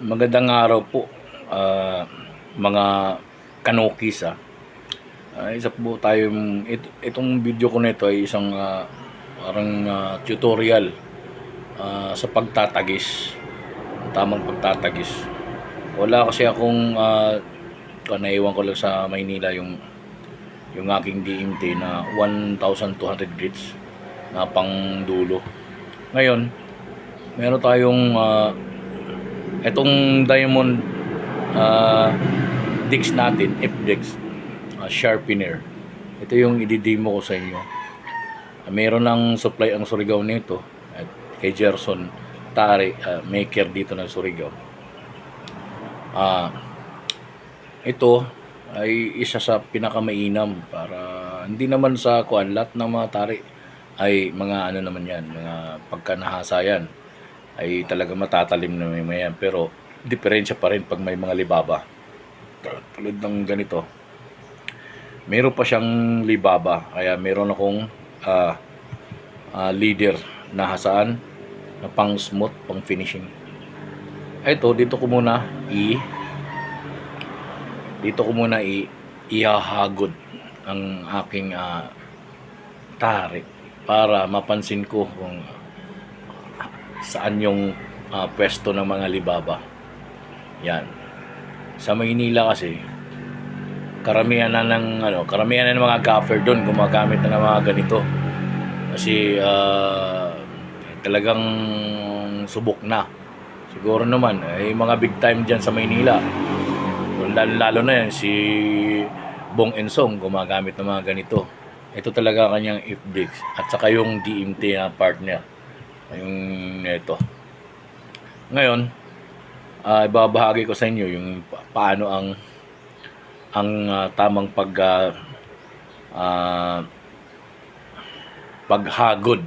Magandang araw po, mga kanokis. Isa po tayong itong video ko nito ay isang parang tutorial sa pagtatagis, tamang pagtatagis. Wala kasi akong naiwan ko lang sa Maynila yung aking DMT na 1,200 grits na pang dulo. Ngayon, meron tayong itong diamond Dix natin, F-Dix sharpener. Ito yung i-demo ko sa inyo. Meron ng supply ang Surigao nito at kay Gerson Tari, maker dito ng Surigao. Ito ay isa sa pinakamainam para hindi naman sa kuan, lahat ng mga tari ay mga ano naman yan, mga pagka nahasa yan ay talaga matatalim na may mayan, pero diferensya pa rin pag may mga libaba. Tulad ng ganito, meron pa siyang libaba, kaya meron akong leader na hasaan na pang smooth, pang finishing. Ito, dito ko muna ihahagod ang aking tari para mapansin ko kung saan yung pwesto ng mga libaba. Yan. Sa Maynila kasi karamihan na ng mga gaffer doon gumagamit na ng mga ganito. Kasi talagang subok na. Siguro naman mga big time diyan sa Maynila. Lalo na yan si Bong Ensong gumagamit ng mga ganito. Ito talaga kanyang F-Dix at saka yung DMT na partner. Yung ito. Ngayon, ibabahagi ko sa inyo yung paano ang tamang paghagod,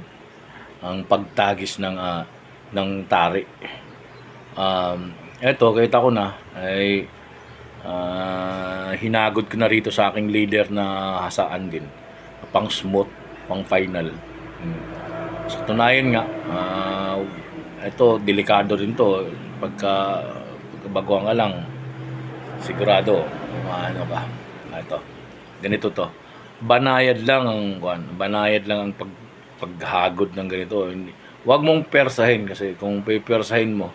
ang pagtagis ng tari. Ito, kita ko na ay hinagod ko na rito sa aking leader na hasaan din, pang smooth, pang final. So, tunayan nga, ito, delikado rin to. Pagkabaguhan ka lang, sigurado, ano ka. Ito, ganito to. Banayad lang ang paghagod ng ganito. Huwag mong persahin kasi kung persahin mo,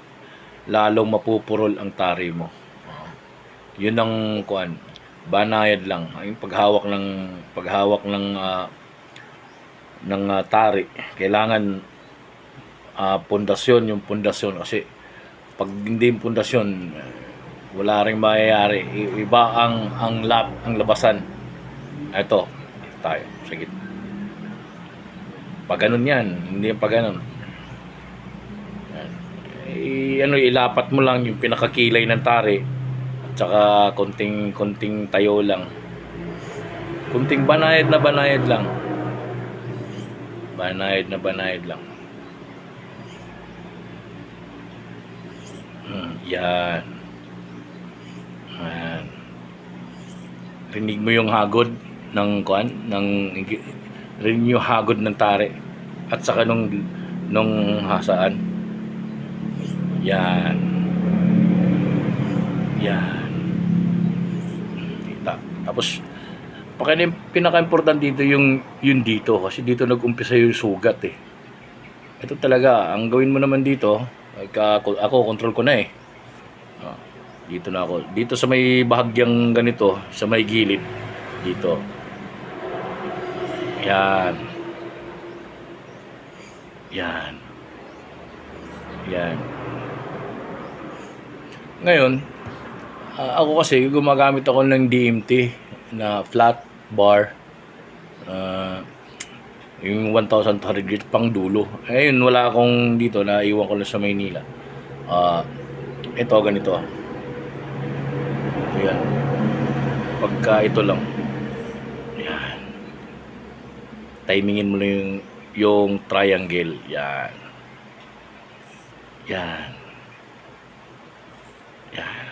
lalong mapupurol ang tari mo. Yun ang banayad lang. Yung paghawak ng tari, kailangan pundasyon, yung pundasyon, kasi pag hindi yung pundasyon wala ring mayayari. Iba ang labasan. Ito tayo, sige. Pag ganun yan, hindi yung pag ganun. Ilapat mo lang yung pinakakilay ng tari at saka konting tayo lang. Kunting banayad lang. Banayad lang. Yan. Yan. Rinig mo yung hagod ng rinig yung hagod ng tari at saka nung hasaan. Yan. Kita. Tapos pinaka-important dito yung dito, kasi dito nag-umpisa yung sugat eh. Ito talaga, ang gawin mo naman dito, ako control ko na eh. Dito na ako. Dito sa may bahagyang ganito, sa may gilid dito. Yan. Ngayon, ako kasi gumagamit ako ng DMT na flat bar, yung 1,200 grits pang dulo. Ayun, wala akong dito, naiwan ko lang sa Maynila. Ito, ganito. Yan. Pagka ito lang. Yan. Timingin mo lang yung triangle. Yan.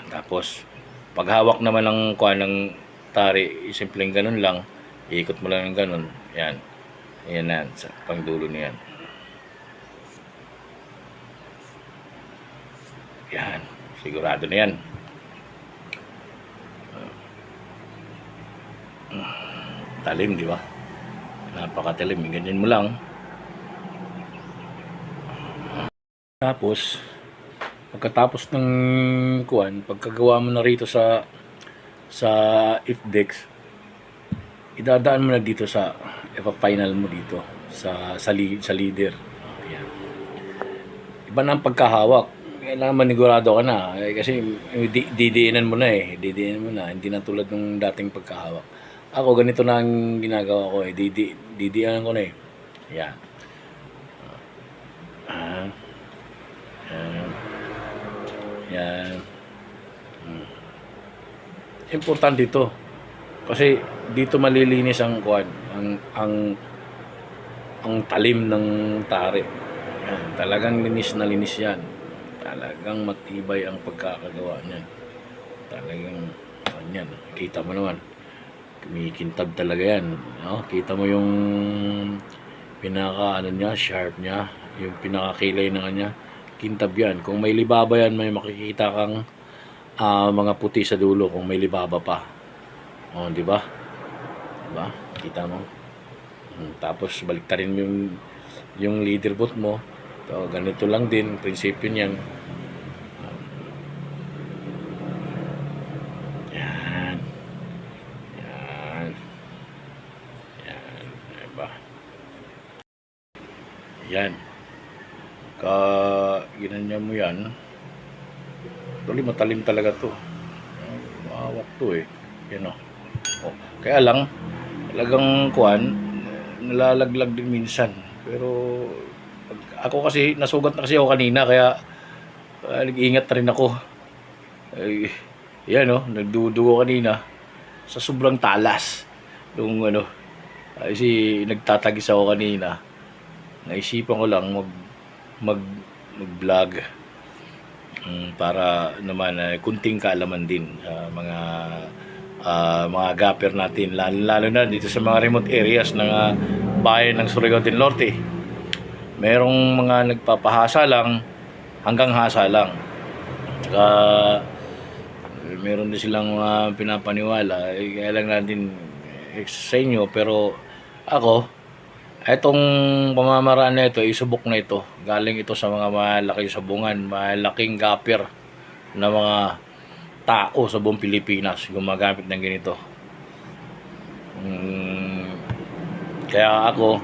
Tapos, paghawak naman ng tari, simpleng ganun lang. Iikot mo lang ng ganun. Yan. Yan sa pangdulo niyan. Yan. Sigurado na yan. Talim, di ba? Napakatalim. Ganyan mo lang. Tapos, pagkatapos ng kuwan, pagkagawa mo na rito sa IFDEX, idadaan mo na dito sa final mo dito sa leader. Ayan. Iba na ang pagkahawak. Kailangan manigurado ka na kasi didiinan mo na hindi na tulad ng dating pagkahawak. Ako ganito na ang ginagawa ko didiinan ko na Ayan. Yan. Importante ito. Kasi dito malilinis ang kuwan, ang talim ng tare. Yan, talagang linis na linis 'yan. Talagang matibay ang pagkakagawa niyan. Talagang yan. Kita mo naman. Kumikintab talaga 'yan, no? Kita mo yung pinaka niya, sharp niya, yung pinakakilay ng kanya. Kintab yan. Kung may libaba yan, may makikita kang mga puti sa dulo kung may libaba pa. O, di ba? Diba? Kita mo. Tapos baliktarin mo yung leader boot mo. So, ganito lang din, prinsipyo niyan. Yan. Yan. Yan. Diba? Yan. Ginanyan mo yan. Actually, matalim talaga to. Mawak to Yan o. Kaya lang, talagang kuwan, nalalaglag din minsan. Pero, ako kasi, nasugat na kasi ako kanina, kaya nag-iingat na rin ako. Yan o, nagdudugo kanina sa sobrang talas. Nung kasi nagtatagis ako kanina. Naisipan ko lang mag-vlog para naman kunting kaalaman din mga gapper natin, lalo na dito sa mga remote areas ng bayan ng Surigao del Norte. Merong mga nagpapahasa lang hanggang hasa lang. Saka meron din silang pinapaniwala, kaya lang natin sa inyo, pero ako itong pamamaraan na ito, isubok na ito. Galing ito sa mga malaking sabungan, malaking gapper na mga tao sa buong Pilipinas gumagamit ng ganito. Kaya ako,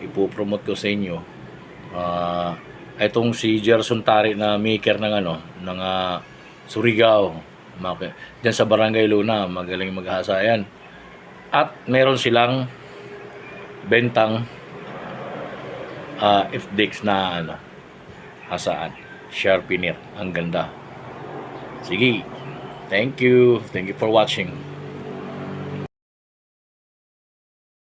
ipopromote ko sa inyo itong si Gerson Tari na maker ng Surigao. Diyan sa Barangay Luna, magaling maghasa yan. At meron silang bentang IFDEX na hasaan, sharpener. Ang ganda. Sige, thank you for watching.